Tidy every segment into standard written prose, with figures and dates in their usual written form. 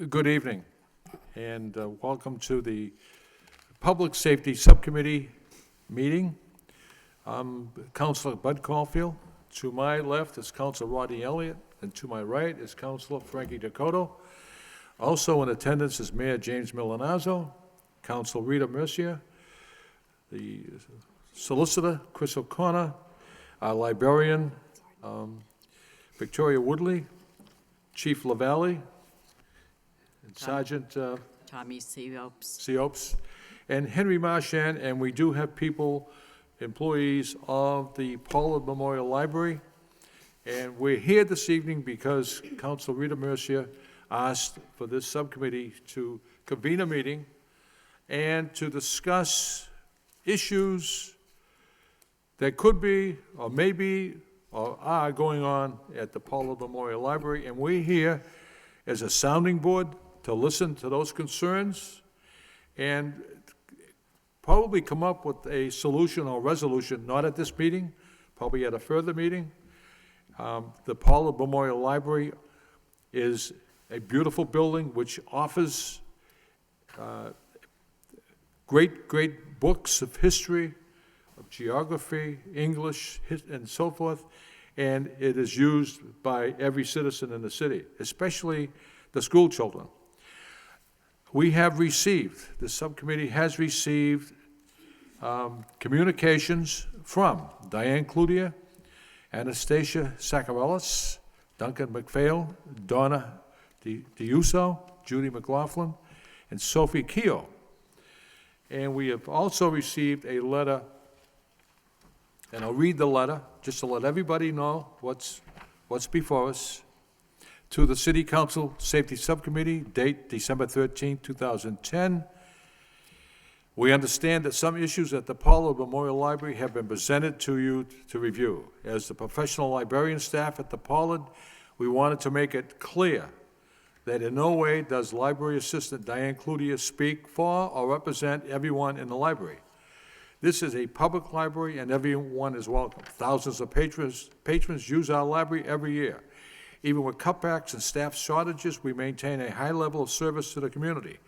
Good evening, and welcome to the Public Safety Subcommittee meeting. I'm Councilor Bud Caulfield. To my left is Councilor Rodney Elliott, and to my right is Councilor Frankie Dakota. Also in attendance is Mayor James Milanazzo, Councilor Rita Mercier, the Solicitor Chris O'Connor, our Librarian Victoria Woodley, Chief LaValle, and Sergeant Tommy Seopes. Seopes, and Henry Marchand, and we do have people, employees of the Pollard Memorial Library. And we're here this evening because Council Rita Mercier asked for this subcommittee to convene a meeting and to discuss issues that could be, or may be, or are going on at the Pollard Memorial Library. And we're here as a sounding board to listen to those concerns and probably come up with a solution or resolution, not at this meeting, probably at a further meeting. The Pollard Memorial Library is a beautiful building which offers great books of history, of geography, English, and so forth, and it is used by every citizen in the city, especially the school children. We have received, the subcommittee has received communications from Diane Cloutier, Anastasia Sakarellis, Duncan McPhail, Donna DiUso, Judy McLaughlin, and Sophie Keogh. And we have also received a letter, and I'll read the letter just to let everybody know what's before us. To the City Council Safety Subcommittee, date December 13, 2010. We understand that some issues at the Pollard Memorial Library have been presented to you to review. As the professional librarian staff at the Pollard, we wanted to make it clear that in no way does Library Assistant Diane Cloutier speak for or represent everyone in the library. This is a public library and everyone is welcome. Thousands of patrons use our library every year. Even with cutbacks and staff shortages, we maintain a high level of service to the community.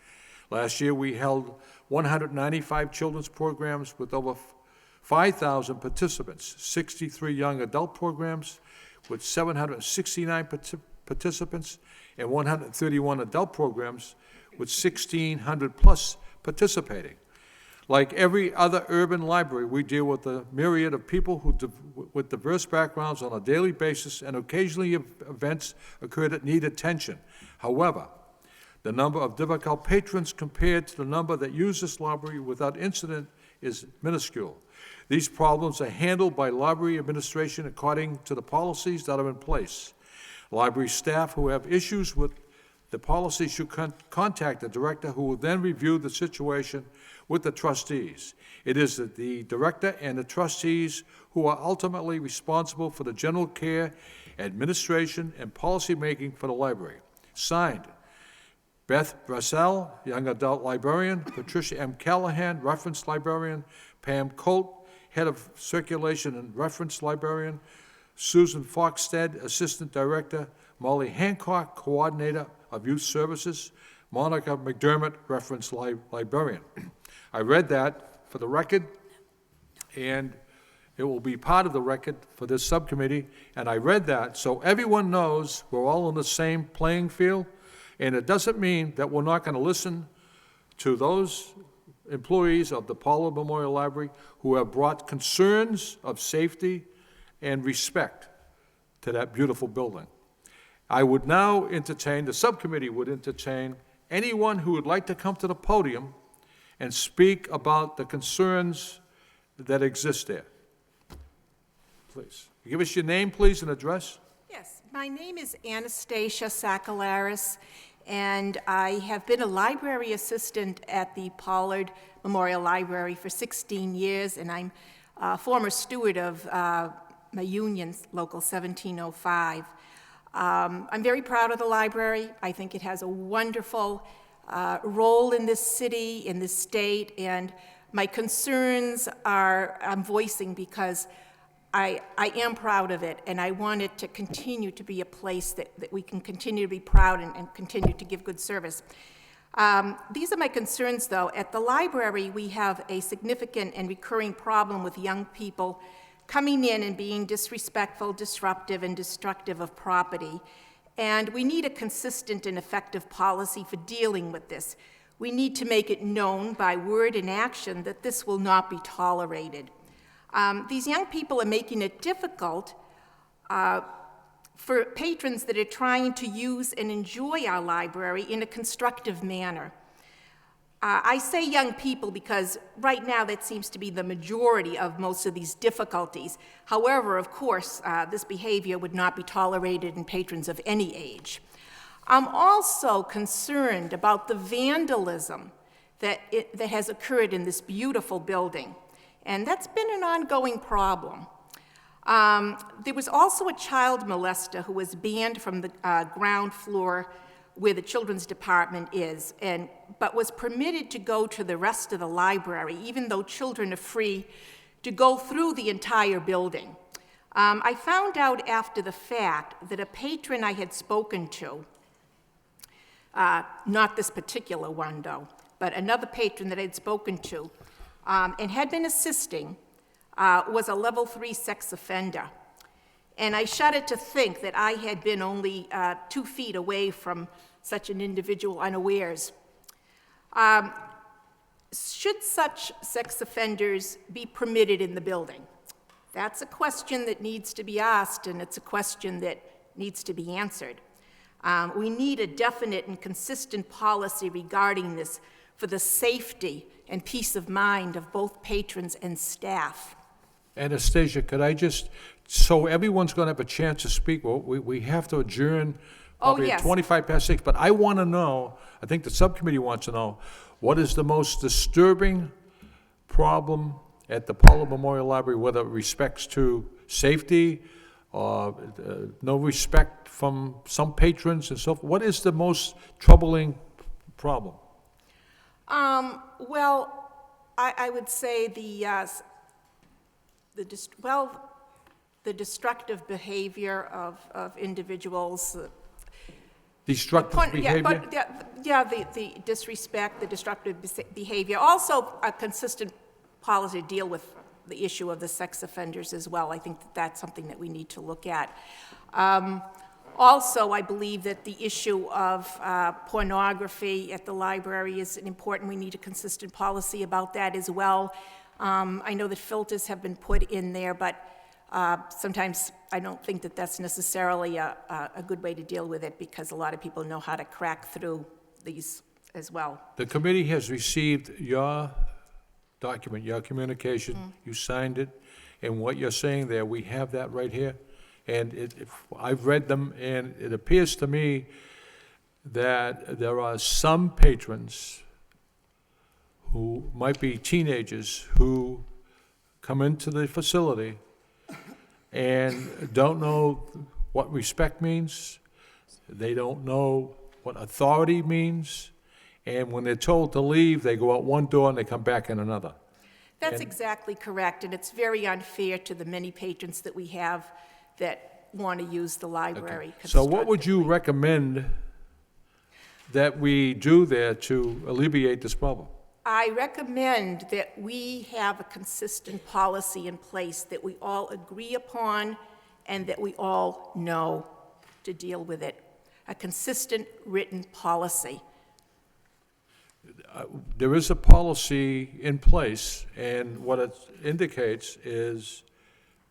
Last year, we held 195 children's programs with over 5,000 participants, 63 young adult programs with 769 participants, and 131 adult programs with 1,600 plus participating. Like every other urban library, we deal with a myriad of people with diverse backgrounds on a daily basis, and occasionally events occur that need attention. However, the number of difficult patrons compared to the number that use this library without incident is minuscule. These problems are handled by library administration according to the policies that are in place. Library staff who have issues with the policy should contact the director, who will then review the situation with the trustees. It is the director and the trustees who are ultimately responsible for the general care, administration, and policy making for the library. Signed, Beth Brassell, Young Adult Librarian, Patricia M. Callahan, Reference Librarian, Pam Colt, Head of Circulation and Reference Librarian, Susan Foxstead, Assistant Director, Molly Hancock, Coordinator of Youth Services, Monica McDermott, Reference Librarian. I read that for the record, and it will be part of the record for this subcommittee, and I read that so everyone knows we're all on the same playing field, and it doesn't mean that we're not going to listen to those employees of the Pollard Memorial Library who have brought concerns of safety and respect to that beautiful building. I would now entertain, the subcommittee would entertain anyone who would like to come to the podium and speak about the concerns that exist there. Please. Give us your name, please, and address. Yes, my name is Anastasia Sakalaris, and I have been a library assistant at the Pollard Memorial Library for 16 years, and I'm a former steward of my union, Local 1705. I'm very proud of the library. I think it has a wonderful role in this city, in this state, and my concerns I'm voicing because I am proud of it, and I want it to continue to be a place that we can continue to be proud and continue to give good service. These are my concerns, though. At the library, we have a significant and recurring problem with young people coming in and being disrespectful, disruptive, and destructive of property. And we need a consistent and effective policy for dealing with this. We need to make it known by word and action that this will not be tolerated. These young people are making it difficult for patrons that are trying to use and enjoy our library in a constructive manner. I say young people because right now that seems to be the majority of most of these difficulties. However, of course, this behavior would not be tolerated in patrons of any age. I'm also concerned about the vandalism that has occurred in this beautiful building, and that's been an ongoing problem. There was also a child molester who was banned from the ground floor where the children's department is, but was permitted to go to the rest of the library, even though children are free to go through the entire building. I found out after the fact that a patron I had spoken to, not this particular one though, but another patron that I'd spoken to and had been assisting, was a level 3 sex offender. And I shudder to think that I had been only 2 feet away from such an individual unawares. Should such sex offenders be permitted in the building? That's a question that needs to be asked, and it's a question that needs to be answered. We need a definite and consistent policy regarding this for the safety and peace of mind of both patrons and staff. Anastasia, could I just, so everyone's going to have a chance to speak, well, we have to adjourn probably at yes. 25 past 6, but I want to know, I think the subcommittee wants to know, what is the most disturbing problem at the Pollard Memorial Library, whether it respects to safety, or no respect from some patrons and so forth? What is the most troubling problem? Well, I would say the destructive behavior of individuals. Destructive behavior? The disrespect, the destructive behavior. Also, a consistent policy to deal with the issue of the sex offenders as well. I think that that's something that we need to look at. Also, I believe that the issue of pornography at the library is important. We need a consistent policy about that as well. I know that filters have been put in there, but sometimes I don't think that that's necessarily a good way to deal with it, because a lot of people know how to crack through these as well. The committee has received your document, your communication, you signed it, and what you're saying there, we have that right here. And I've read them, and it appears to me that there are some patrons who might be teenagers who come into the facility and don't know what respect means, they don't know what authority means, and when they're told to leave, they go out one door and they come back in another. That's exactly correct, and it's very unfair to the many patrons that we have that want to use the library. So what would you recommend that we do there to alleviate this problem? I recommend that we have a consistent policy in place that we all agree upon and that we all know to deal with it. A consistent written policy. There is a policy in place, and what it indicates is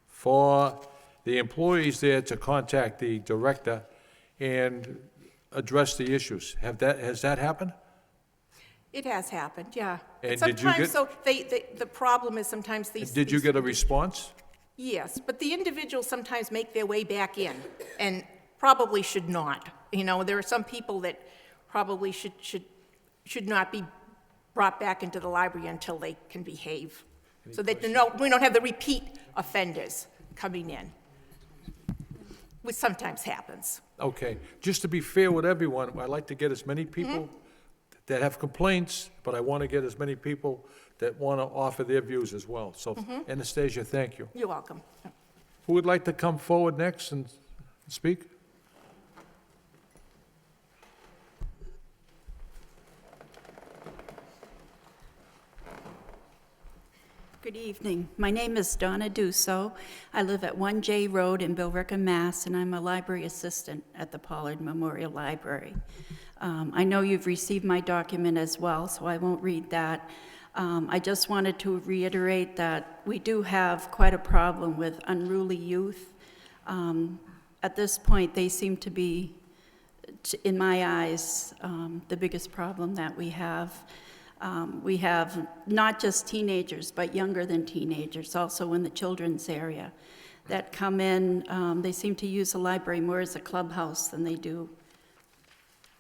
for the employees there to contact the director and address the issues. Has that happened? It has happened, yeah. And sometimes, did you get, so the problem is sometimes these. did you get a response? Yes, but the individuals sometimes make their way back in, and probably should not. You know, there are some people that probably should not be brought back into the library until they can behave. So that we don't have the repeat offenders coming in, which sometimes happens. Okay, just to be fair with everyone, I'd like to get as many people that have complaints, but I want to get as many people that want to offer their views as well. So, Anastasia, thank you. You're welcome. Who would like to come forward next and speak? Good evening. My name is Donna Dusso. I live at 1J Road in Billerica, Mass., and I'm a library assistant at the Pollard Memorial Library. I know you've received my document as well, so I won't read that. I just wanted to reiterate that we do have quite a problem with unruly youth. At this point, they seem to be, in my eyes, the biggest problem that we have. We have not just teenagers, but younger than teenagers, also in the children's area, that come in. They seem to use the library more as a clubhouse than they do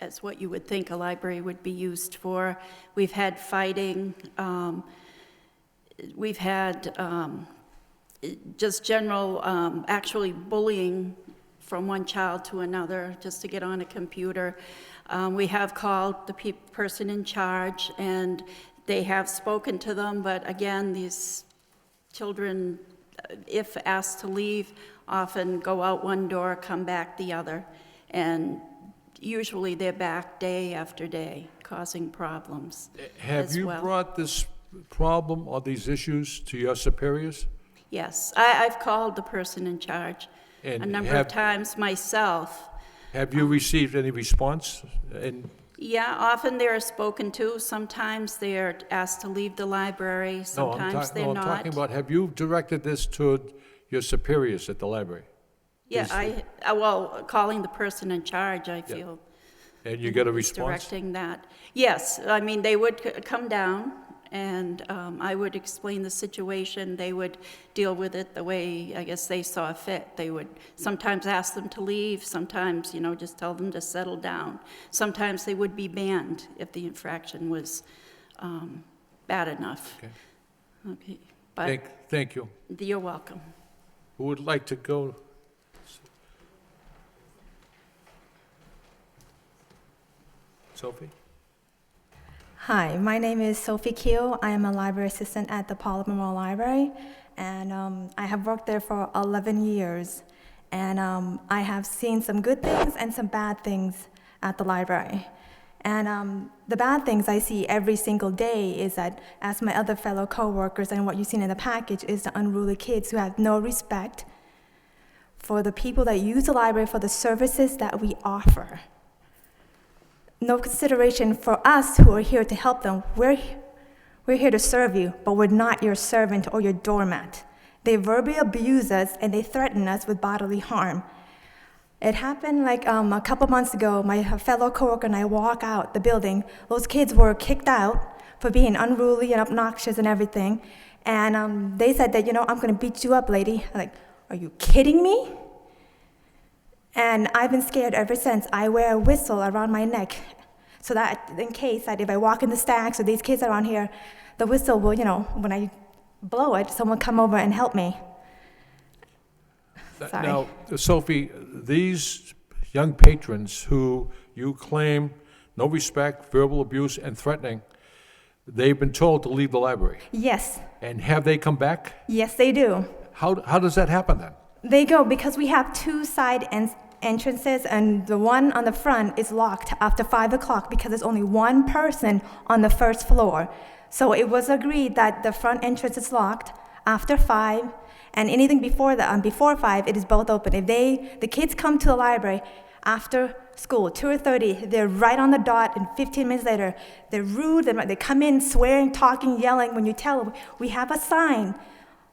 as what you would think a library would be used for. We've had fighting. We've had just general, actually bullying from one child to another just to get on a computer. We have called the person in charge, and they have spoken to them, but again, these children, if asked to leave, often go out one door, come back the other, and usually they're back day after day, causing problems Have you well. brought this problem or these issues to your superiors? Yes, I've called the person in charge And a number of times myself. Have you received any response? And Yeah, often they're spoken to. Sometimes they're asked to leave the library. Sometimes they're I'm not. talking about, have you directed this to your superiors at the library? Yeah, well, calling the person in charge, I feel. And you get a is response? Directing that. Yes, I mean, they would come down, and I would explain the situation. They would deal with it the way, I guess, they saw fit. They would sometimes ask them to leave, sometimes, just tell them to settle down. Sometimes they would be banned if the infraction was bad enough. Okay. Okay, but Thank you. you're welcome. Who would like to go? Sophie? Hi, my name is Sophie Keel. I am a library assistant at the Pollard Memorial Library, and I have worked there for 11 years. And I have seen some good things and some bad things at the library. And the bad things I see every single day is that, as my other fellow coworkers and what you've seen in the package, is the unruly kids who have no respect for the people that use the library for the services that we offer. No consideration for us who are here to help them. We're here to serve you, but we're not your servant or your doormat. They verbally abuse us and they threaten us with bodily harm. It happened like a couple months ago. My fellow coworker and I walk out the building. Those kids were kicked out for being unruly and obnoxious and everything. And they said that, I'm going to beat you up, lady. I'm like, are you kidding me? And I've been scared ever since. I wear a whistle around my neck so that in case that if I walk in the stacks or these kids are on here, the whistle will, when I blow it, someone come over and help me. Sorry. Now, Sophie, these young patrons who you claim no respect, verbal abuse, and threatening, they've been told to leave the library. Yes. And have they come back? Yes, they do. How does that happen then? They go because we have two side entrances, and the one on the front is locked after 5 o'clock because there's only one person on the first floor. So it was agreed that the front entrance is locked after 5, and anything before 5, it is both open. If the kids come to the library after school, 2:30, they're right on the dot, and 15 minutes later, they're rude, they come in swearing, talking, yelling. When you tell them, we have a sign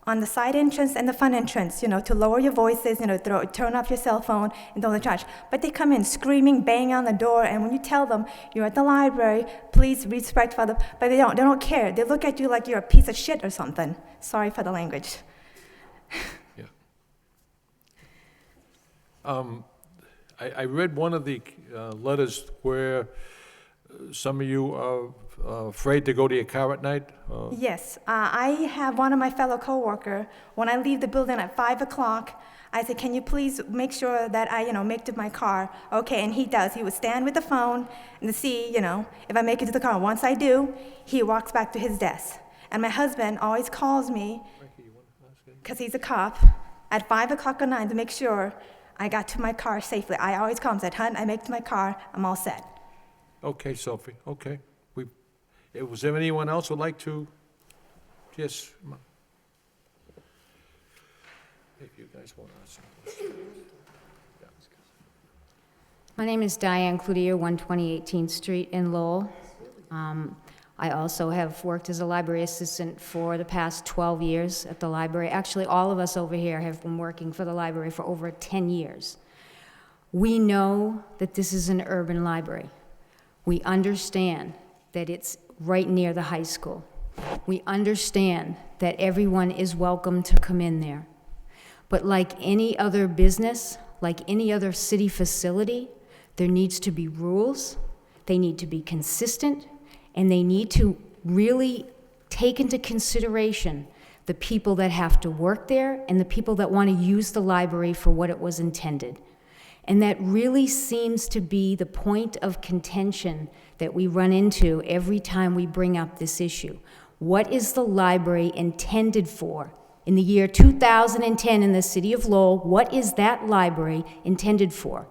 on the side entrance and the front entrance, to lower your voices, turn off your cell phone and don't charge. But they come in screaming, banging on the door, and when you tell them you're at the library, please respect for them, but they don't care. They look at you like you're a piece of shit or something. Sorry for the language. Yeah. I read one of the letters where some of you are afraid to go to your car at night. Yes, I have one of my fellow coworker. When I leave the building at 5 o'clock, I say, can you please make sure that I, make it to my car? Okay, and he does. He would stand with the phone and to see, if I make it to the car. Once I do, he walks back to his desk. And my husband always calls me, because he's a cop, at 5 o'clock at night to make sure I got to my car safely. I always call and said, "Hun, I make it to my car, I'm all set." Okay, Sophie, okay. Was there anyone else who'd like to? Yes. If you guys want to ask some questions. My name is Diane Cloutier, 120 18th Street in Lowell. I also have worked as a library assistant for the past 12 years at the library. Actually, all of us over here have been working for the library for over 10 years. We know that this is an urban library. We understand that it's right near the high school. We understand that everyone is welcome to come in there. But like any other business, like any other city facility, there needs to be rules, they need to be consistent, and they need to really take into consideration the people that have to work there and the people that want to use the library for what it was intended. And that really seems to be the point of contention that we run into every time we bring up this issue. What is the library intended for? In the year 2010 in the city of Lowell, what is that library intended for?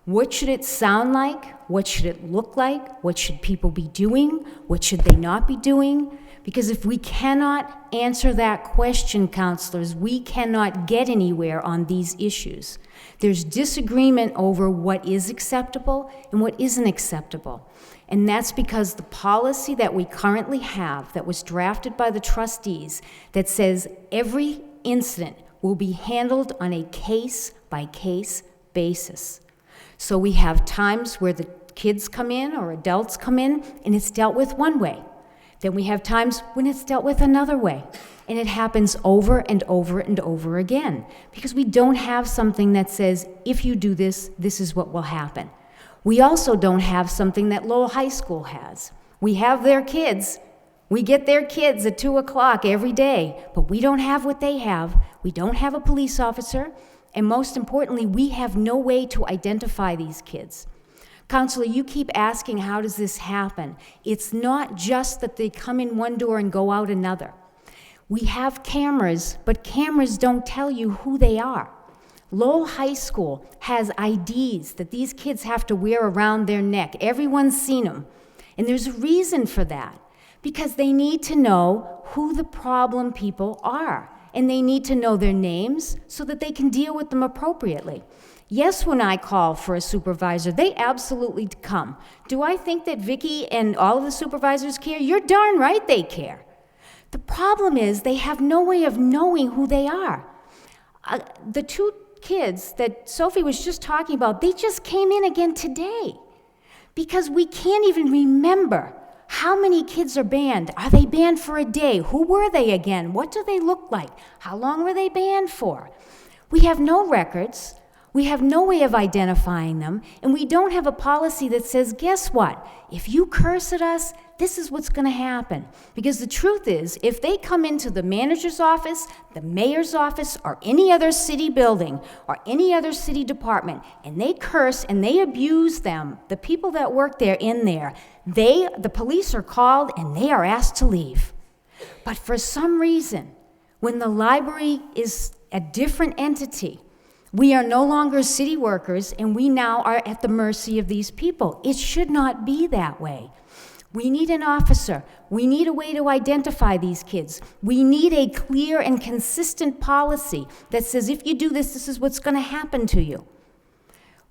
What should it sound like? What should it look like? What should people be doing? What should they not be doing? Because if we cannot answer that question, counselors, we cannot get anywhere on these issues. There's disagreement over what is acceptable and what isn't acceptable. And that's because the policy that we currently have that was drafted by the trustees that says every incident will be handled on a case-by-case basis. So we have times where the kids come in or adults come in and it's dealt with one way. Then we have times when it's dealt with another way. And it happens over and over and over again because we don't have something that says, if you do this, this is what will happen. We also don't have something that Lowell High School has. We have their kids. We get their kids at 2 o'clock every day, but we don't have what they have. We don't have a police officer. And most importantly, we have no way to identify these kids. Counselor, you keep asking, how does this happen? It's not just that they come in one door and go out another. We have cameras, but cameras don't tell you who they are. Lowell High School has IDs that these kids have to wear around their neck. Everyone's seen them. And there's a reason for that, because they need to know who the problem people are. And they need to know their names so that they can deal with them appropriately. Yes, when I call for a supervisor, they absolutely come. Do I think that Vicki and all of the supervisors care? You're darn right they care. The problem is they have no way of knowing who they are. The two kids that Sophie was just talking about, they just came in again today because we can't even remember how many kids are banned. Are they banned for a day? Who were they again? What do they look like? How long were they banned for? We have no records. We have no way of identifying them, and we don't have a policy that says, guess what? If you curse at us, this is what's going to happen. Because the truth is, if they come into the manager's office, the mayor's office, or any other city building, or any other city department, and they curse and they abuse them, the people that work there in there, the police are called and they are asked to leave. But for some reason, when the library is a different entity, we are no longer city workers, and we now are at the mercy of these people. It should not be that way. We need an officer. We need a way to identify these kids. We need a clear and consistent policy that says, if you do this, this is what's going to happen to you.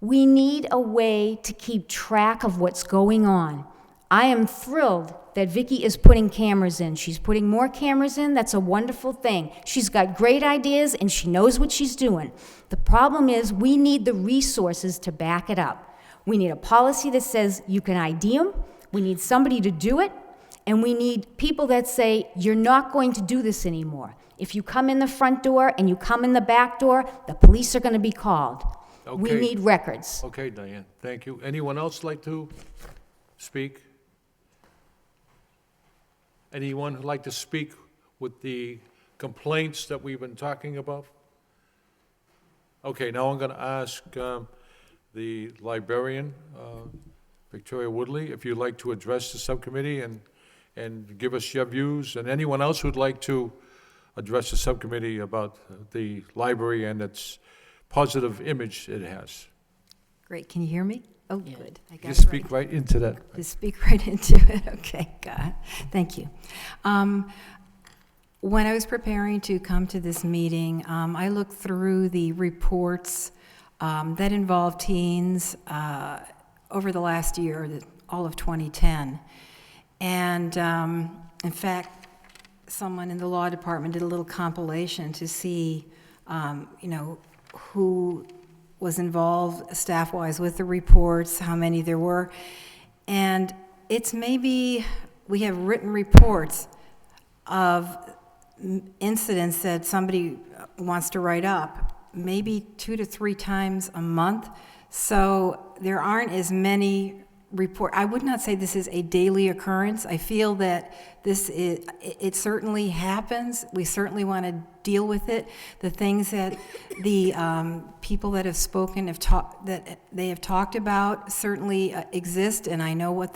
We need a way to keep track of what's going on. I am thrilled that Vicki is putting cameras in. She's putting more cameras in. That's a wonderful thing. She's got great ideas, and she knows what she's doing. The problem is we need the resources to back it up. We need a policy that says you can ID them. We need somebody to do it. And we need people that say, you're not going to do this anymore. If you come in the front door and you come in the back door, the police are going to be called. Okay. We need records. Okay, Diane, thank you. Anyone else like to speak? Anyone who'd like to speak with the complaints that we've been talking about? Okay, now I'm going to ask the librarian, Victoria Woodley, if you'd like to address the subcommittee and give us your views, and anyone else who'd like to address the subcommittee about the library and its positive image it has. Great, can you hear me? Oh, good. I got Just it speak right into that. Just speak right into it, okay, got it. Thank you. When I was preparing to come to this meeting, I looked through the reports that involve teens over the last year, all of 2010. And in fact, someone in the law department did a little compilation to see, who was involved staff-wise with the reports, how many there were. And it's maybe, we have written reports of incidents that somebody wants to write up, maybe 2 to 3 times a month. So there aren't as many I would not say this is a daily occurrence. I feel that it certainly happens. We certainly want to deal with it. The things that the people that have spoken that they have talked about certainly exist, and I know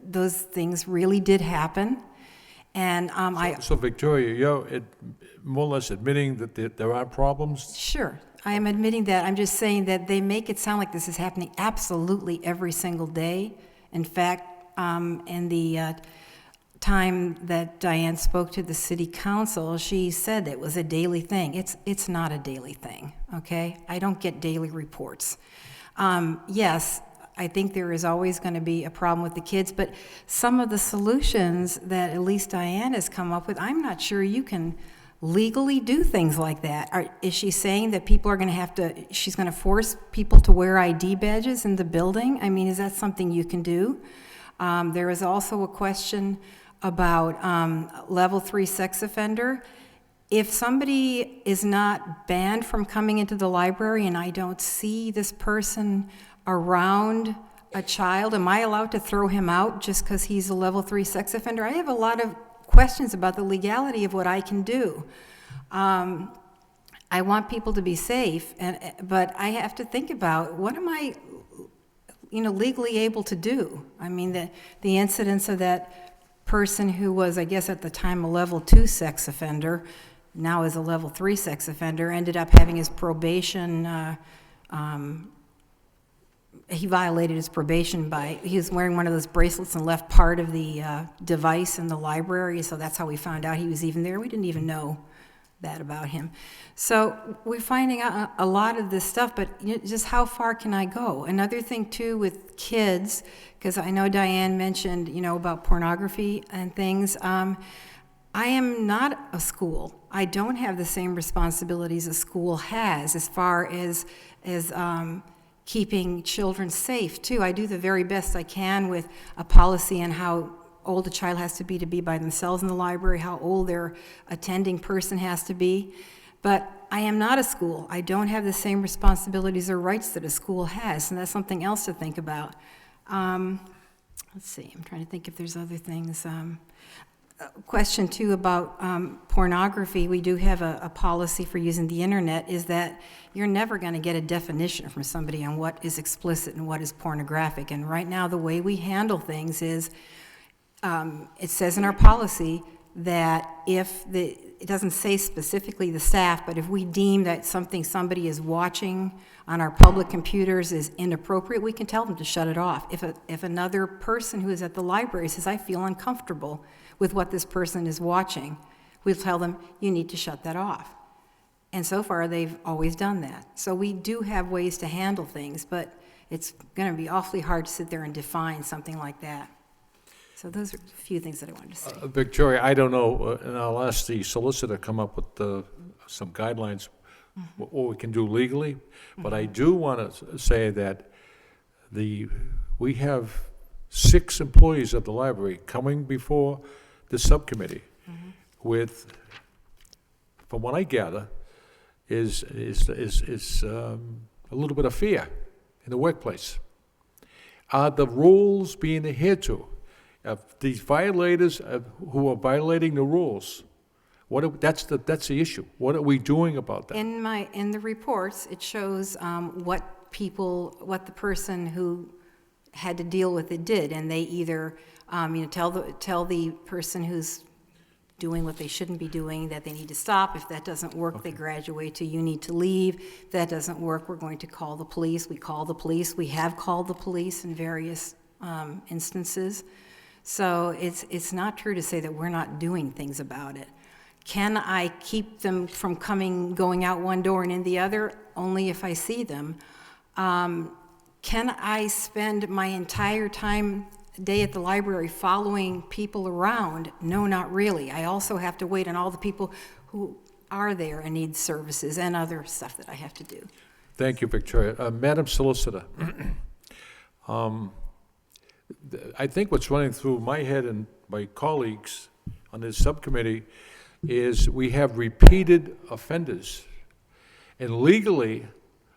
those things really did happen. And So Victoria, you're more or less admitting that there are problems? Sure, I am admitting that. I'm just saying that they make it sound like this is happening absolutely every single day. In fact, in the time that Diane spoke to the city council, she said it was a daily thing. It's not a daily thing, okay? I don't get daily reports. Yes, I think there is always going to be a problem with the kids, but some of the solutions that at least Diane has come up with, I'm not sure you can legally do things like that. Is she saying that people are going to she's going to force people to wear ID badges in the building? I mean, is that something you can do? There is also a question about level 3 sex offender. If somebody is not banned from coming into the library and I don't see this person around a child, am I allowed to throw him out just because he's a level 3 sex offender? I have a lot of questions about the legality of what I can do. I want people to be safe, but I have to think about what am I, legally able to do? I mean, the incidence of that person who was, I guess at the time, a level 2 sex offender, now is a level 3 sex offender, ended up having his probation, he violated his probation he was wearing one of those bracelets and left part of the device in the library, so that's how we found out he was even there. We didn't even know that about him. So we're finding out a lot of this stuff, but just how far can I go? Another thing too with kids, because I know Diane mentioned, about pornography and things. I am not a school. I don't have the same responsibilities a school has as far as keeping children safe, too. I do the very best I can with a policy on how old a child has to be by themselves in the library, how old their attending person has to be. But I am not a school. I don't have the same responsibilities or rights that a school has, and that's something else to think about. Let's see, I'm trying to think if there's other things. Question, too, about pornography. We do have a policy for using the internet, is that you're never going to get a definition from somebody on what is explicit and what is pornographic. And right now, the way we handle things is, it says in our policy that it doesn't say specifically the staff, but if we deem that somebody is watching on our public computers is inappropriate, we can tell them to shut it off. If another person who is at the library says, I feel uncomfortable with what this person is watching, we'll tell them, you need to shut that off. And so far, they've always done that. So we do have ways to handle things, but it's going to be awfully hard to sit there and define something like that. So those are a few things that I wanted to say. Victoria, I don't know, and I'll ask the solicitor come up with some guidelines, what we can do legally, but I do want to say that we have 6 employees at the library coming before the subcommittee with, from what I gather, is a little bit of fear in the workplace. Are the rules being adhered to? These violators who are violating the rules, that's the issue. What are we doing about that? In the reports, it shows what the person who had to deal with it did, and they either tell the person who's doing what they shouldn't be doing, that they need to stop. If that doesn't work, they graduate to you need to leave. If that doesn't work, we're going to call the police. We call the police. We have called the police in various instances. So it's not true to say that we're not doing things about it. Can I keep them from going out one door and in the other? Only if I see them. Can I spend my entire day at the library following people around? No, not really. I also have to wait on all the people who are there and need services and other stuff that I have to do. Thank you, Victoria. Madam Solicitor, I think what's running through my head and my colleagues on this subcommittee is we have repeated offenders. And legally,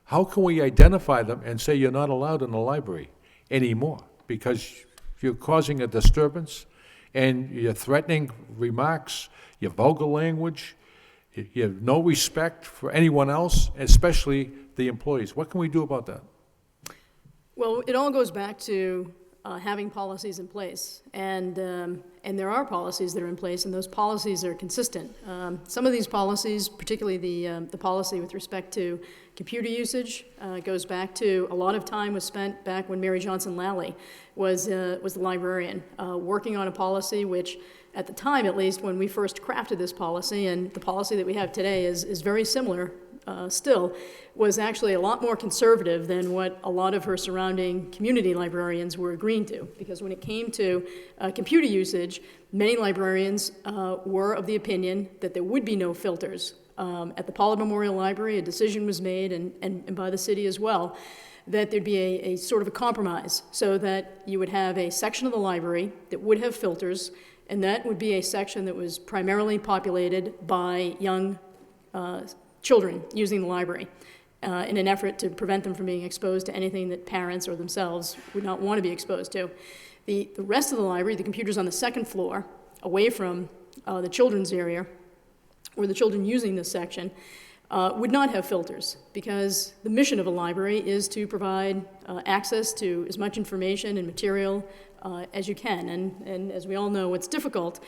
how can we identify them and say you're not allowed in the library anymore? Because you're causing a disturbance and you're threatening remarks, your vulgar language, you have no respect for anyone else, especially the employees. What can we do about that? Well, it all goes back to having policies in place, and there are policies that are in place, and those policies are consistent. Some of these policies, particularly the policy with respect to computer usage, goes back to a lot of time was spent back when Mary Johnson Lally was the librarian, working on a policy which, at the time at least, when we first crafted this policy, and the policy that we have today is very similar still, was actually a lot more conservative than what a lot of her surrounding community librarians were agreeing to. Because when it came to computer usage, many librarians were of the opinion that there would be no filters. At the Pollard Memorial Library, a decision was made, and by the city as well, that there'd be a sort of a compromise, so that you would have a section of the library that would have filters, and that would be a section that was primarily populated by young children using the library in an effort to prevent them from being exposed to anything that parents or themselves would not want to be exposed to. The rest of the library, the computers on the second floor, away from the children's area, or the children using this section, would not have filters, because the mission of a library is to provide access to as much information and material as you can. And as we all know, what's difficult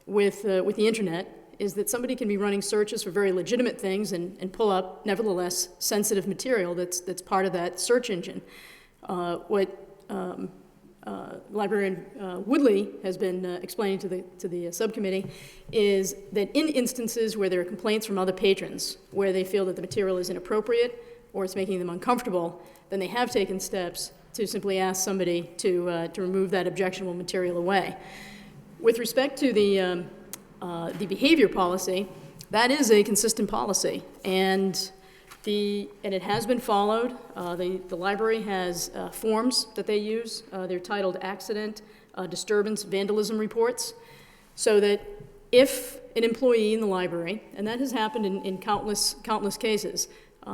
with the internet is that somebody can be running searches for very legitimate things and pull up, nevertheless, sensitive material that's part of that search engine. Librarian Woodley has been explaining to the subcommittee is that in instances where there are complaints from other patrons, where they feel that the material is inappropriate or it's making them uncomfortable, then they have taken steps to simply ask somebody to remove that objectionable material away. With respect to the behavior policy, that is a consistent policy, and it has been followed. The library has forms that they use. They're titled accident, disturbance, vandalism reports, so that if an employee in the library, and that has happened in countless cases,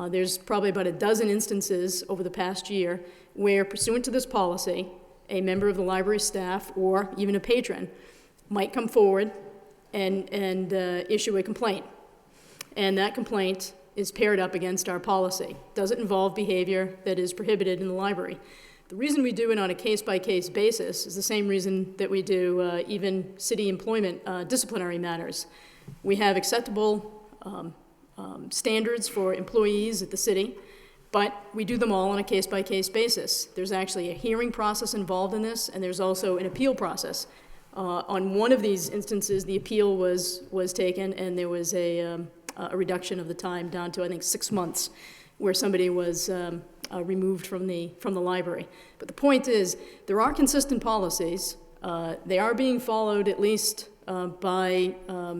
there's probably about a dozen instances over the past year where, pursuant to this policy, a member of the library staff or even a patron might come forward and issue a complaint. And that complaint is paired up against our policy. Doesn't involve behavior that is prohibited in the library. The reason we do it on a case-by-case basis is the same reason that we do even city employment disciplinary matters. We have acceptable standards for employees at the city, but we do them all on a case-by-case basis. There's actually a hearing process involved in this, and there's also an appeal process. On one of these instances, the appeal was taken, and there was a reduction of the time down to, I think, 6 months, where somebody was removed from the library. But the point is, there are consistent policies. They are being followed, at least by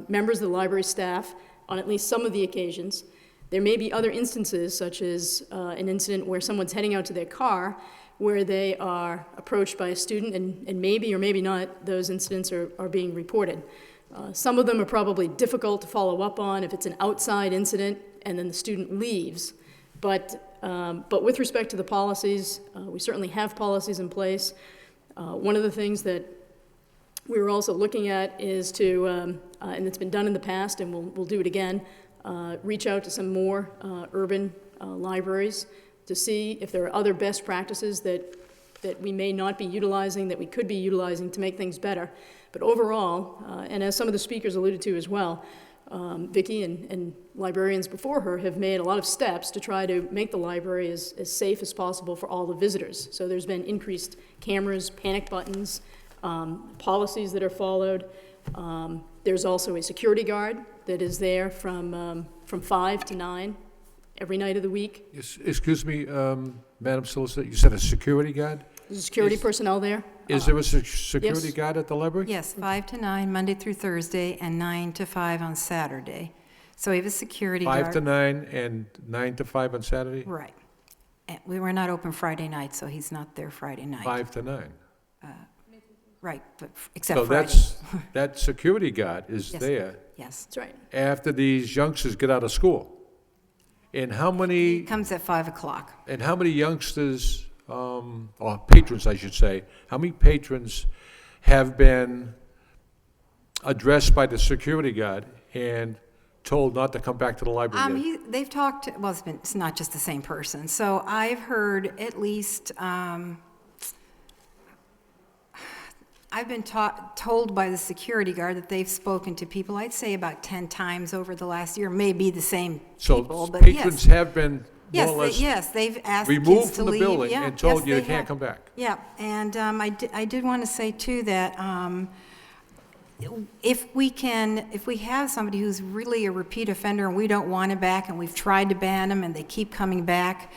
members of the library staff on at least some of the occasions. There may be other instances, such as an incident where someone's heading out to their car, where they are approached by a student, and maybe or maybe not those incidents are being reported. Some of them are probably difficult to follow up on if it's an outside incident and then the student leaves. But with respect to the policies, we certainly have policies in place. One of the things that we were also looking at is to, and it's been done in the past and we'll do it again, reach out to some more urban libraries to see if there are other best practices that that we may not be utilizing, that we could be utilizing to make things better. But overall, and as some of the speakers alluded to as well, Vicki and librarians before her have made a lot of steps to try to make the library as safe as possible for all the visitors. So there's been increased cameras, panic buttons, policies that are followed. There's also a security guard that is there from 5 to 9 every night of the week. Excuse me, Madam Solicitor, you said a security guard? There's security personnel there. Is there a security yes. guard at the library? Yes, 5 to 9, Monday through Thursday, and 9 to 5 on Saturday. So we have a security guard. 5 to 9 and 9 to 5 on Saturday? Right. And we were not open Friday night, so he's not there Friday night. 5 to 9. Right, but except So Friday. that security guard is Yes. there Yes. That's right. after these youngsters get out of school. And how many, Comes at 5 o'clock. youngsters, or patrons, I should say, how many patrons have been addressed by the security guard and told not to come back to the library again? They've talked, well, it's not just the same person. So I've heard at least, I've been told by the security guard that they've spoken to people, I'd say about 10 times over the last year, maybe the same people, So but patrons yes. have been more or less Yes, they've asked kids removed to from the leave. building Yeah, and told yes, you they they can't have. come back. Yeah, and I did want to say too that if we have somebody who's really a repeat offender and we don't want it back and we've tried to ban them and they keep coming back,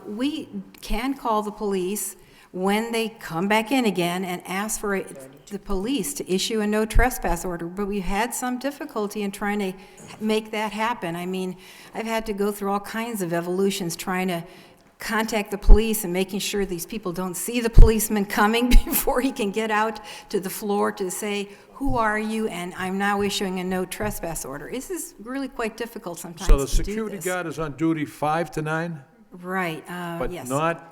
we can call the police when they come back in again and ask for the police to issue a no trespass order. But we've had some difficulty in trying to make that happen. I mean, I've had to go through all kinds of evolutions trying to contact the police and making sure these people don't see the policeman coming before he can get out to the floor to say, who are you? And I'm now issuing a no trespass order. This is really quite difficult sometimes So the to do security this. guard is on duty 5 to 9, Right, but yes. not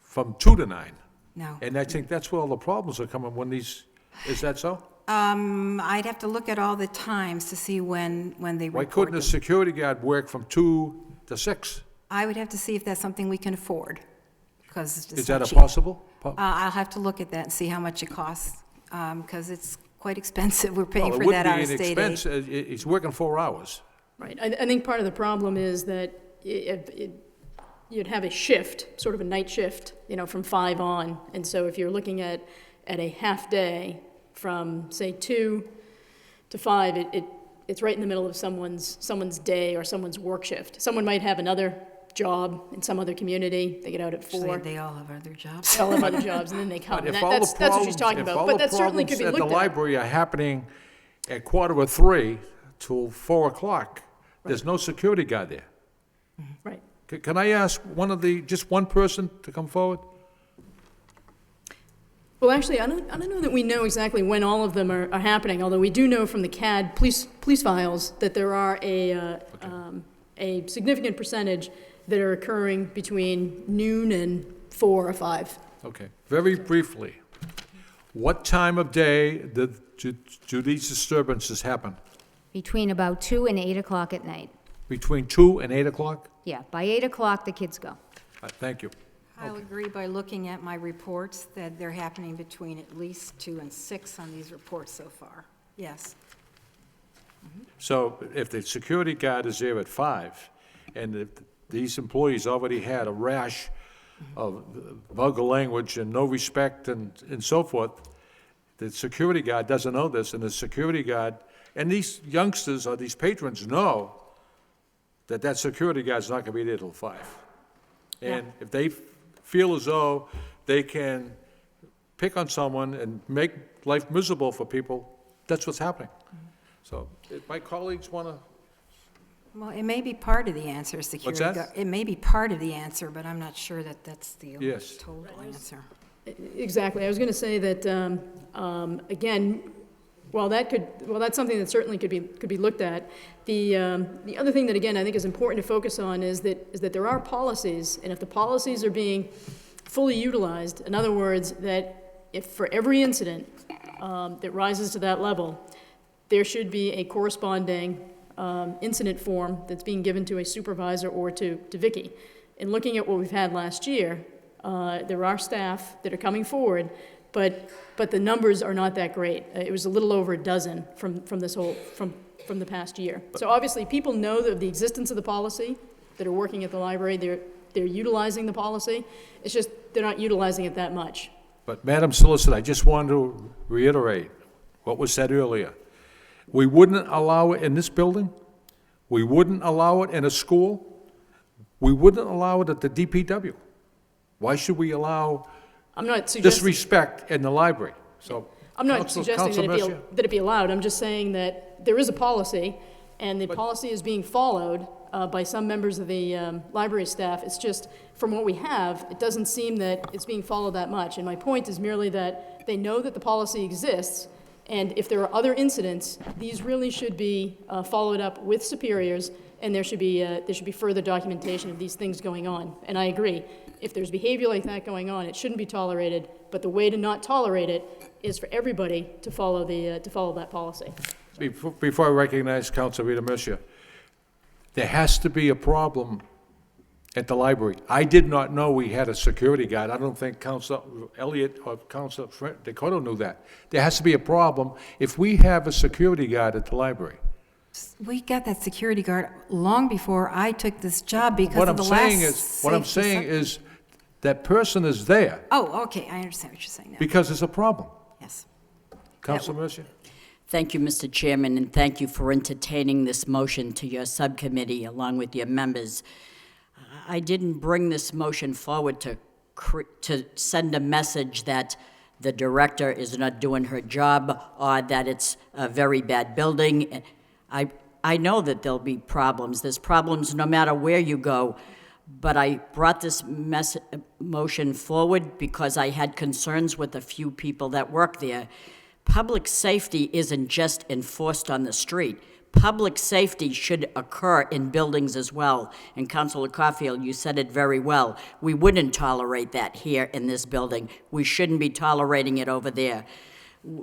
from 2 to 9? No. And I think that's where all the problems are coming when these, is that so? I'd have to look at all the times to see when they Why report couldn't a them. security guard work from 2 to 6? I would have to see if that's something we can afford, because it's just Is not that a cheap. possible? I'll have to look at that and see how much it costs, because it's quite expensive. We're paying Well, for that out of It state wouldn't be an aid. expense, he's working 4 hours. Right. I think part of the problem is that you'd have a shift, sort of a night shift, from 5 on. And so if you're looking at a half day from, say, 2 to 5, it's right in the middle of someone's day or someone's work shift. Someone might have another job in some other community. They get out at 4. Actually, they all have other jobs. They all have other jobs, and then they come. But And if all the that's what she's talking problems- about. But that certainly could be If all the looked problems at at. the library are happening at 2:45 till 4 o'clock, there's no security guard there. Right. Can I ask just one person to come forward? Well, actually, I don't know that we know exactly when all of them are happening, although we do know from the CAD police files that there are a significant percentage that are occurring between noon and 4 or 5. Okay, very briefly, what time of day do these disturbances happen? Between about 2 and 8 o'clock at night. Between 2 and 8 o'clock? Yeah, by 8 o'clock, the kids go. Thank you. I'll agree by looking at my reports that they're happening between at least 2 and 6 on these reports so far. Yes. So if the security guard is there at 5, and if these employees already had a rash of vulgar language and no respect and so forth, the security guard doesn't know this, and the security guard, and these youngsters or these patrons know that security guard's not gonna be there till 5. And if they feel as though they can pick on someone and make life miserable for people, that's what's happening. So, if my colleagues wanna, Well, it may be part of the answer, security that? guard. It may be part of the answer, but I'm not sure that that's the Yes. total answer. Exactly. I was going to say that, again, while that's something that certainly could be looked at, the other thing that, again, I think is important to focus on is that there are policies, and if the policies are being fully utilized, in other words, that if for every incident that rises to that level, there should be a corresponding incident form that's being given to a supervisor or to Vicki. In looking at what we've had last year, There are staff that are coming forward, but the numbers are not that great. It was a little over a dozen from the past year. So obviously, people know of the existence of the policy that are working at the library. They're utilizing the policy. It's just they're not utilizing it that much. But Madam Solicitor, I just wanted to reiterate what was said earlier. We wouldn't allow it in this building. We wouldn't allow it in a school. We wouldn't allow it at the DPW. Why should we allow I'm not suggesting. disrespect in the library? So, I'm not Counsel- suggesting Counsel Mercier? that it be allowed. I'm just saying that there is a policy, and the policy is being followed by some members of the library staff. It's just, from what we have, it doesn't seem that it's being followed that much. And my point is merely that they know that the policy exists, and if there are other incidents, these really should be followed up with superiors, and there should be further documentation of these things going on. And I agree. If there's behavior like that going on, it shouldn't be tolerated, but the way to not tolerate it is for everybody to follow that policy. Before I recognize Council Rita Mercier, there has to be a problem at the library. I did not know we had a security guard. I don't think Council Elliott or Council Dakota knew that. There has to be a problem if we have a security guard at the library. We got that security guard long before I took this job because What of I'm the last saying is, what I'm safety saying sec- is that person is there Oh, okay, I understand what you're saying now. because it's a problem. Yes. Council Mercier? Thank you, Mr. Chairman, and thank you for entertaining this motion to your subcommittee along with your members. I didn't bring this motion forward to send a message that the director is not doing her job or that it's a very bad building. I know that there'll be problems. There's problems no matter where you go. But I brought this motion forward because I had concerns with a few people that work there. Public safety isn't just enforced on the street. Public safety should occur in buildings as well. And Councilor Caulfield, you said it very well. We wouldn't tolerate that here in this building. We shouldn't be tolerating it over there.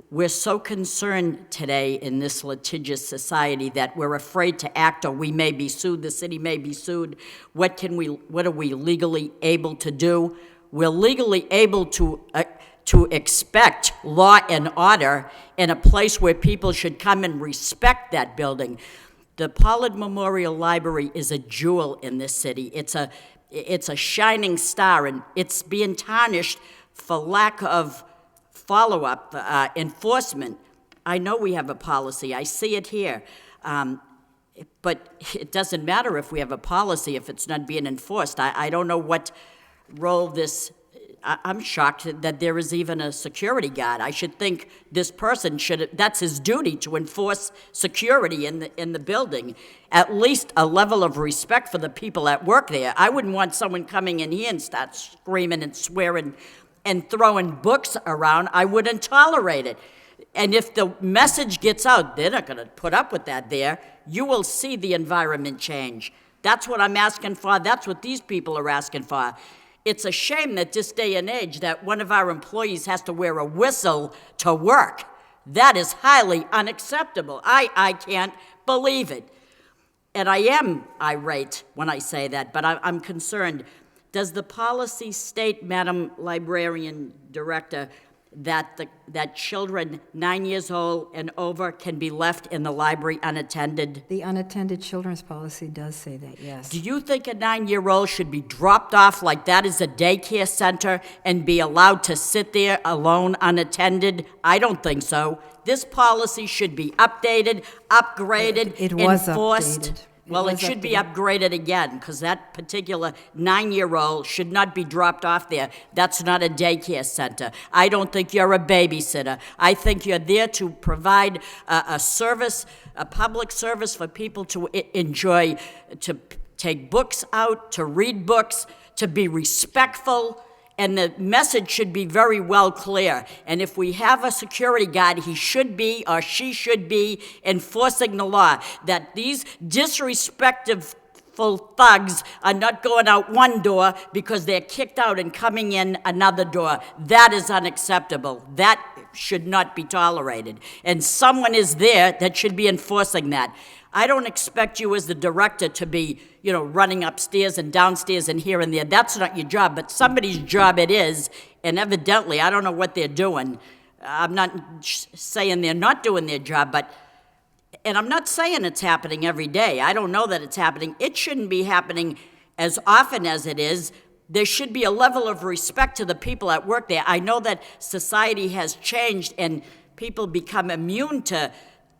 We're so concerned today in this litigious society that we're afraid to act or we may be sued, the city may be sued. What are we legally able to do? We're legally able to expect law and order in a place where people should come and respect that building. The Pollard Memorial Library is a jewel in this city. It's a shining star, and it's being tarnished for lack of follow-up, enforcement. I know we have a policy. I see it here. But it doesn't matter if we have a policy if it's not being enforced. I don't know what role this... I'm shocked that there is even a security guard. I should think this person that's his duty, to enforce security in the building. At least a level of respect for the people that work there. I wouldn't want someone coming in here and start screaming and swearing and throwing books around. I wouldn't tolerate it. And if the message gets out, they're not going to put up with that there. You will see the environment change. That's what I'm asking for. That's what these people are asking for. It's a shame that this day and age that one of our employees has to wear a whistle to work. That is highly unacceptable. I can't believe it. And I am irate when I say that, but I'm concerned. Does the policy state, Madam Librarian Director, that children 9 years old and over can be left in the library unattended? The unattended children's policy does say that, yes. Do you think a 9-year-old should be dropped off like that as a daycare center and be allowed to sit there alone, unattended? I don't think so. This policy should be updated, upgraded, It was enforced. updated. Well, it was should be updated. upgraded again, because that particular 9-year-old should not be dropped off there. That's not a daycare center. I don't think you're a babysitter. I think you're there to provide a service, a public service for people to enjoy, to take books out, to read books, to be respectful. And the message should be very well clear. And if we have a security guard, he should be or she should be enforcing the law, that these disrespectful thugs are not going out one door because they're kicked out and coming in another door. That is unacceptable. That should not be tolerated. And someone is there that should be enforcing that. I don't expect you as the director to be, running upstairs and downstairs and here and there. That's not your job, but somebody's job it is, and evidently, I don't know what they're doing. I'm not saying they're not doing their job, and I'm not saying it's happening every day. I don't know that it's happening. It shouldn't be happening as often as it is. There should be a level of respect to the people that work there. I know that society has changed and people become immune to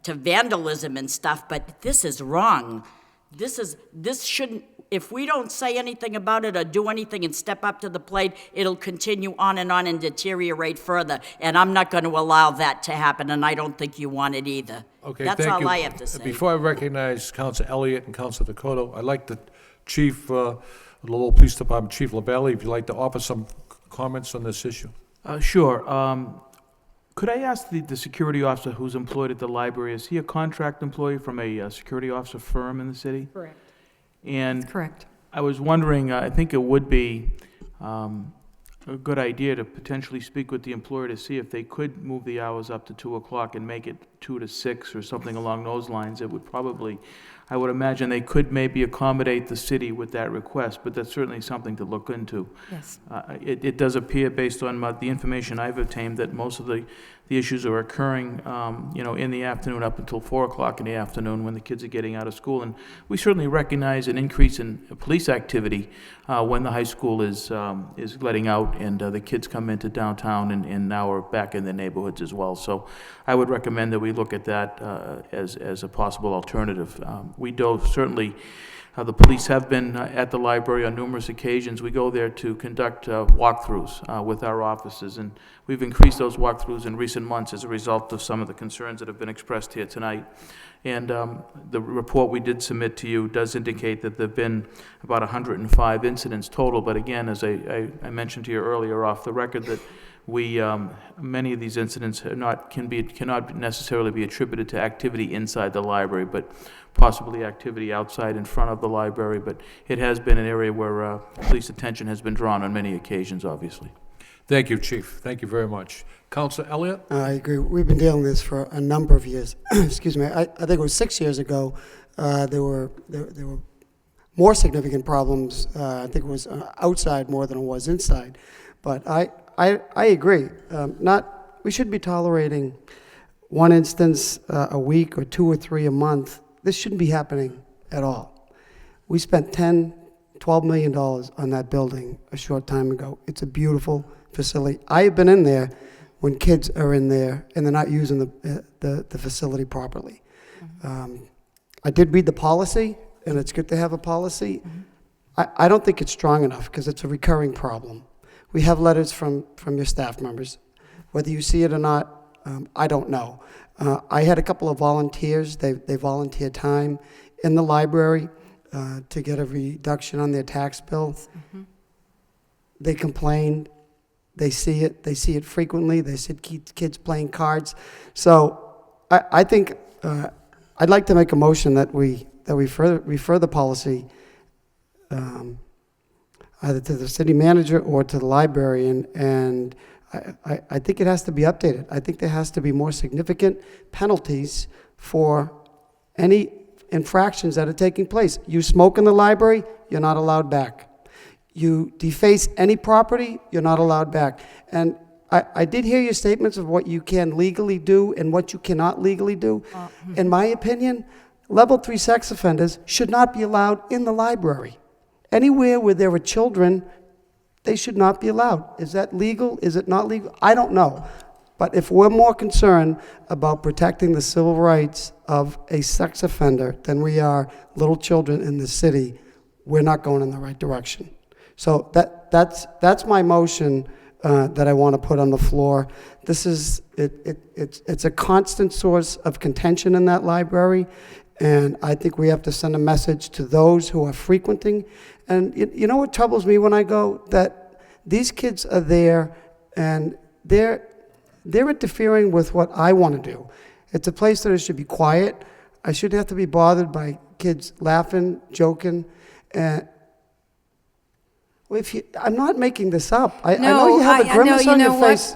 vandalism and stuff, but this is wrong. This shouldn't, if we don't say anything about it or do anything and step up to the plate, it'll continue on and deteriorate further. And I'm not going to allow that to happen, and I don't think you want it either. Okay, That's thank all you. I have to say. Before I recognize Council Elliott and Council Dakota, I'd like the Chief, Lowell Police Department, Chief LaBelle, if you'd like to offer some comments on this issue. Sure. Could I ask the security officer who's employed at the library, is he a contract employee from a security officer firm in the city? Correct. And Correct. I was wondering, I think it would be a good idea to potentially speak with the employer to see if they could move the hours up to 2 o'clock and make it 2 to 6 or something along those lines. It would probably, I would imagine they could maybe accommodate the city with that request, but that's certainly something to look into. Yes. It does appear, based on the information I've obtained, that most of the issues are occurring, in the afternoon up until 4 o'clock in the afternoon when the kids are getting out of school. And we certainly recognize an increase in police activity when the high school is letting out and the kids come into downtown and now are back in their neighborhoods as well. So I would recommend that we look at that as a possible alternative. We do certainly. The police have been at the library on numerous occasions. We go there to conduct walkthroughs with our officers, and we've increased those walkthroughs in recent months as a result of some of the concerns that have been expressed here tonight. And the report we did submit to you does indicate that there have been about 105 incidents total, but again, as I mentioned to you earlier off the record, that many of these incidents cannot necessarily be attributed to activity inside the library, but possibly activity outside in front of the library. But it has been an area where police attention has been drawn on many occasions, obviously. Thank you, Chief. Thank you very much. Council Elliott? I agree. We've been dealing with this for a number of years. Excuse me. I think it was 6 years ago. There were more significant problems. I think it was outside more than it was inside. But I agree. We shouldn't be tolerating one instance a week or 2 or 3 a month. This shouldn't be happening at all. We spent $12 million on that building a short time ago. It's a beautiful facility. I have been in there when kids are in there and they're not using the facility properly. I did read the policy, and it's good to have a policy. I don't think it's strong enough because it's a recurring problem. We have letters from your staff members. Whether you see it or not, I don't know. I had a couple of volunteers. They volunteered time in the library to get a reduction on their tax bills. They complained. They see it. They see it frequently. They see kids playing cards. So I think I'd like to make a motion that we refer the policy either to the city manager or to the librarian, and I think it has to be updated. I think there has to be more significant penalties for any infractions that are taking place. You smoke in the library, you're not allowed back. You deface any property, you're not allowed back. And I did hear your statements of what you can legally do and what you cannot legally do. In my opinion, level 3 sex offenders should not be allowed in the library. Anywhere where there are children, they should not be allowed. Is that legal? Is it not legal? I don't know. But if we're more concerned about protecting the civil rights of a sex offender than we are little children in the city, we're not going in the right direction. So that's my motion that I want to put on the floor. This is it's a constant source of contention in that library, and I think we have to send a message to those who are frequenting. And you know what troubles me when I go? That these kids are there, and they're interfering with what I want to do. It's a place that it should be quiet. I shouldn't have to be bothered by kids laughing, joking, and Well, I'm not making this up. I No, know you have a I know, grimace you on know your what? face,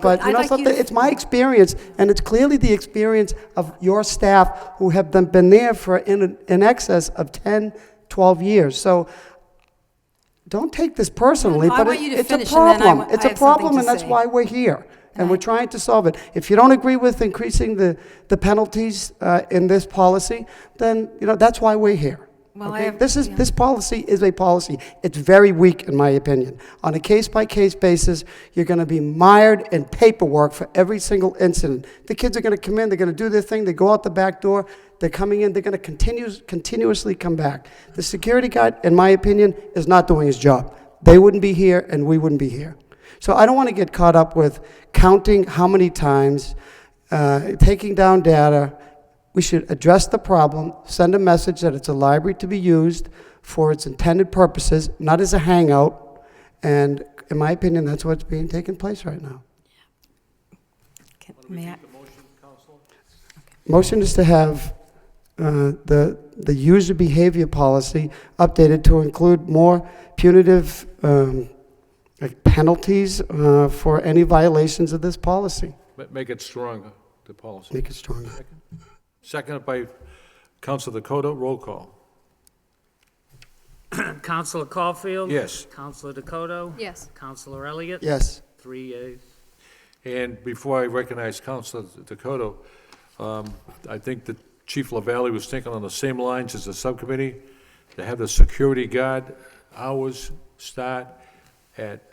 but I'd like something, you to- it's my experience, and it's clearly the experience of your staff who have been there for in excess of 10, 12 years. So don't take this personally, No, I but want you to it's a finish, and then I problem. wa- It's I a have something problem, to and that's say. why we're here, and we're Right. trying to solve it. If you don't agree with increasing the penalties in this policy, then, that's why we're here. Well, I Okay? have- This policy is a policy. It's very weak, in my opinion. On a case-by-case basis, you're going to be mired in paperwork for every single incident. The kids are going to come in, they're going to do their thing, they go out the back door, they're coming in, they're going to continuously come back. The security guard, in my opinion, is not doing his job. They wouldn't be here, and we wouldn't be here. So I don't want to get caught up with counting how many times, taking down data. We should address the problem, send a message that it's a library to be used for its intended purposes, not as a hangout. And in my opinion, that's what's being taken place right now. May I- Motion is to have the user behavior policy updated to include more punitive like penalties for any violations of this policy. Make it stronger, the policy. Make it stronger. Seconded by Councilor Dakota. Roll call. Counselor Caulfield? Yes. Counselor Dakota? Yes. Counselor Elliott? Yes. 3 yeas. And before I recognize Councilor Dakota, I think that Chief LaValle was thinking on the same lines as the subcommittee, to have the security guard hours start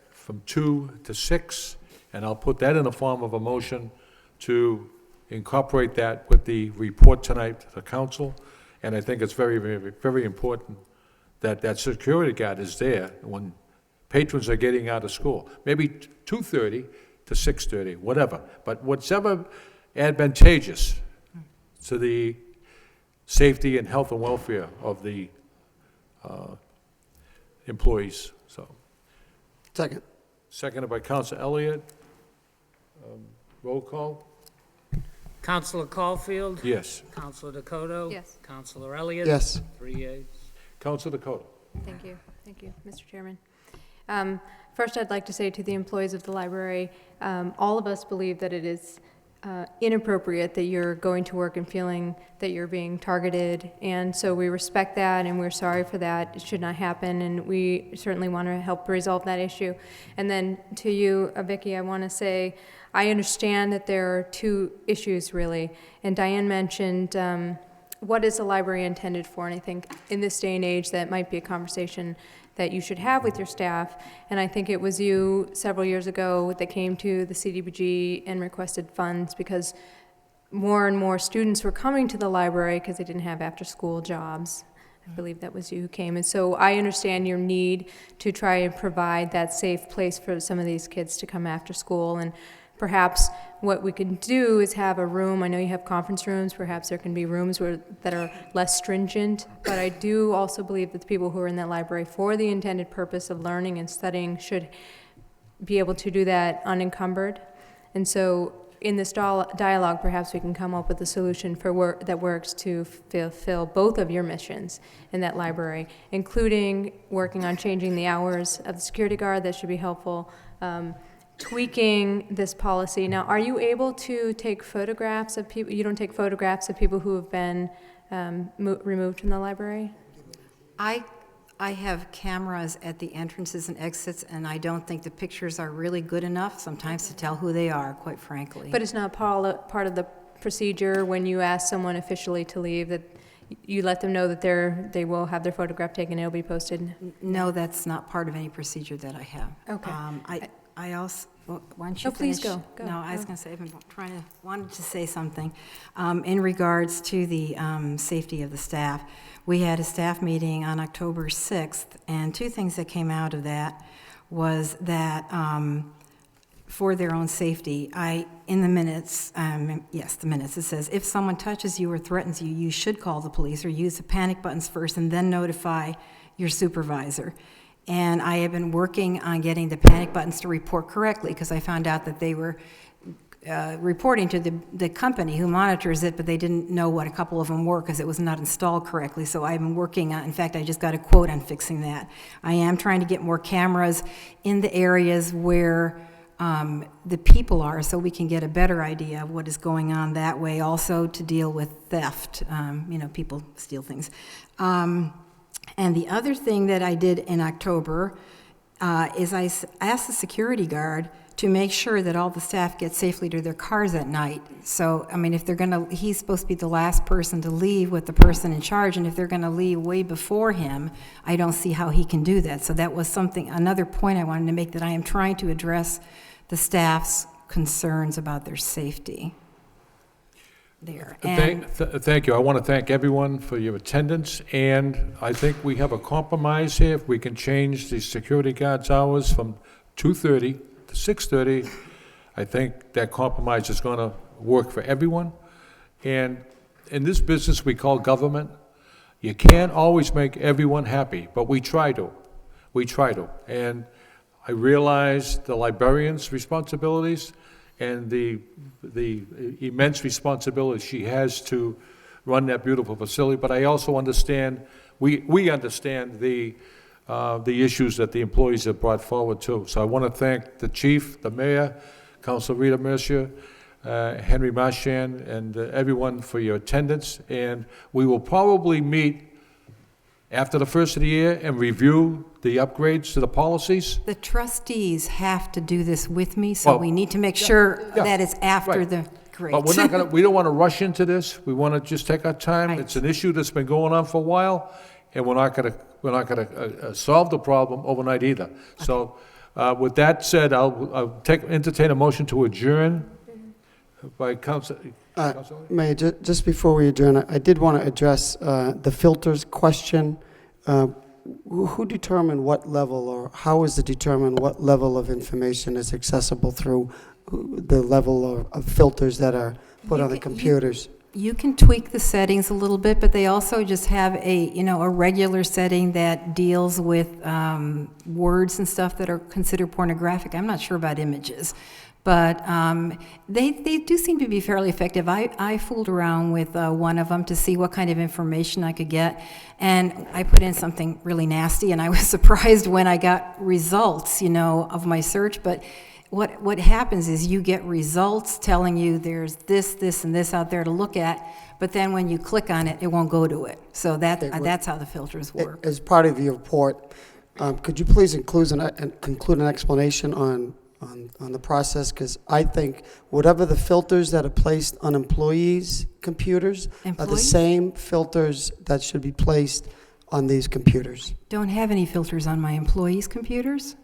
from 2 to 6, and I'll put that in the form of a motion to incorporate that with the report tonight to the council. And I think it's very, very, very important that that security guard is there when patrons are getting out of school. Maybe 2:30 to 6:30, whatever. But whatever advantageous to the safety and health and welfare of the employees. So, Second. seconded by Councilor Elliott. Roll call? Counselor Caulfield? Yes. Counselor Dakota? Yes. Counselor Elliott? Yes. 3 yeas. Councilor Dakota. Thank you, Mr. Chairman. First, I'd like to say to the employees of the library, all of us believe that it is inappropriate that you're going to work and feeling that you're being targeted, and so we respect that, and we're sorry for that. It should not happen, and we certainly want to help resolve that issue. And then to you, Vicki, I want to say, I understand that there are two issues, really, and Diane mentioned what is the library intended for, and I think in this day and age, that might be a conversation that you should have with your staff. And I think it was you several years ago that came to the CDBG and requested funds because more and more students were coming to the library because they didn't have after-school jobs. I believe that was you who came. And so I understand your need to try and provide that safe place for some of these kids to come after school. And perhaps what we can do is have a room, I know you have conference rooms, perhaps there can be rooms that are less stringent, but I do also believe that the people who are in that library for the intended purpose of learning and studying should be able to do that unencumbered. And so in this dialogue, perhaps we can come up with a solution for that works to fulfill both of your missions in that library, including working on changing the hours of the security guard. That should be helpful. Tweaking this policy. Now, are you able to take photographs of people? You don't take photographs of people who have been removed from the library? I have cameras at the entrances and exits, and I don't think the pictures are really good enough sometimes to tell who they are, quite frankly. But it's not part of the procedure when you ask someone officially to leave that you let them know that they will have their photograph taken, it'll be posted? No, that's not part of any procedure that I have. Okay. I also, well, why don't you Oh, please finish? go. No, I was Go. going to say, I've been wanted to say something. In regards to the safety of the staff, we had a staff meeting on October 6th, and two things that came out of that was that for their own safety, in the minutes, yes, the minutes, it says, if someone touches you or threatens you, you should call the police or use the panic buttons first and then notify your supervisor. And I have been working on getting the panic buttons to report correctly because I found out that they were reporting to the company who monitors it, but they didn't know what a couple of them were because it was not installed correctly. So I've been working on, in fact, I just got a quote on fixing that. I am trying to get more cameras in the areas where the people are, so we can get a better idea of what is going on that way. Also to deal with theft, people steal things. And the other thing that I did in October is I asked the security guard to make sure that all the staff get safely to their cars at night. So, if they're gonna, he's supposed to be the last person to leave with the person in charge, and if they're gonna leave way before him, I don't see how he can do that. So that was another point I wanted to make, that I am trying to address the staff's concerns about their safety there. Thank you. I want to thank everyone for your attendance, and I think we have a compromise here. If we can change the security guards' hours from 2:30 to 6:30, I think that compromise is going to work for everyone. And in this business we call government, you can't always make everyone happy, but we try to. We try to. And I realize the librarian's responsibilities and the immense responsibility she has to run that beautiful facility, but I also understand, we understand the issues that the employees have brought forward too. So I want to thank the chief, the mayor, Councilor Rita Mercier, Henry Marchand, and everyone for your attendance, and we will probably meet after the first of the year and review the upgrades to the policies. The trustees have to do this with me, so Well, we need to make sure yeah, that it's after right. the grades. But we're not going to, we don't want to rush into this. We want to just take our time. Right. It's an issue that's been going on for a while, and we're not going to solve the problem overnight either. So with that said, I'll entertain a motion to adjourn by Council. Mayor, just before we adjourn, I did want to address the filters question. Who determined what level, or how is it determined what level of information is accessible through the level of filters that are put on the computers? You can tweak the settings a little bit, but they also just have a regular setting that deals with words and stuff that are considered pornographic. I'm not sure about images, but they do seem to be fairly effective. I fooled around with one of them to see what kind of information I could get, and I put in something really nasty, and I was surprised when I got results, of my search. But what happens is you get results telling you there's this, and this out there to look at, but then when you click on it, it won't go to it. So that's how the filters work. As part of your report, could you please conclude an explanation on the process? Because I think whatever the filters that are placed on employees' computers are the same filters that should be placed on these computers. Don't have any filters on my employees' computers?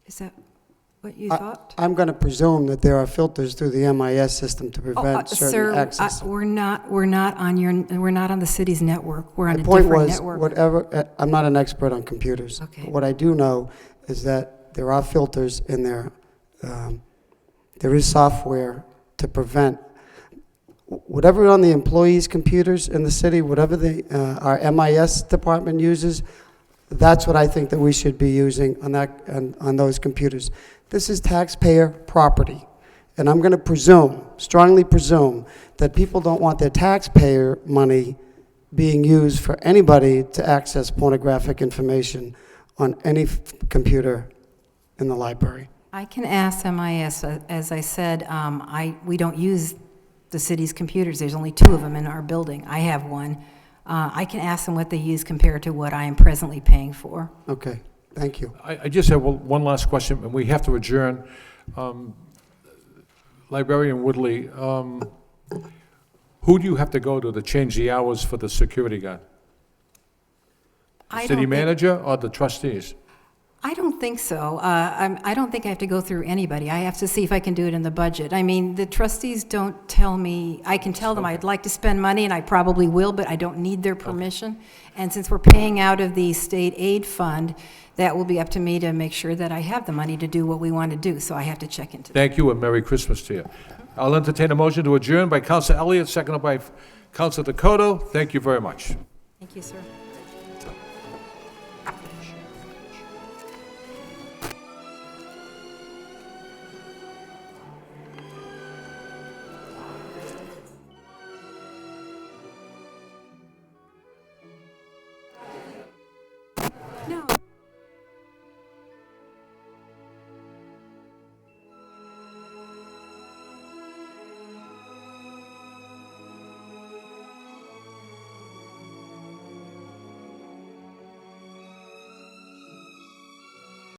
Is that what you thought? I'm going to presume that there are filters through the MIS system to prevent certain access. Sir, we're not on the city's network. We're on a different network. Whatever, I'm not an expert on computers. Okay. What I do know is that there are filters in there. There is software to prevent whatever on the employees' computers in the city, whatever our MIS department uses. That's what I think that we should be using on those computers. This is taxpayer property, and I'm going to strongly presume, that people don't want their taxpayer money being used for anybody to access pornographic information on any computer in the library. I can ask MIS. As I said, we don't use the city's computers. There's only 2 of them in our building. I have one. I can ask them what they use compared to what I am presently paying for. Okay, thank you. I just have one last question, and we have to adjourn. Librarian Woodley, who do you have to go to change the hours for the security guard? City manager or the trustees? I don't think so. I don't think I have to go through anybody. I have to see if I can do it in the budget. The trustees don't tell me. I can tell them I'd like to spend money, and I probably will, but I don't need their permission. And since we're paying out of the state aid fund, that will be up to me to make sure that I have the money to do what we want to do, so I have to check into that. Thank you, and Merry Christmas to you. I'll entertain a motion to adjourn by Councilor Elliott, seconded by Councilor Dakota. Thank you very much. Thank you, sir.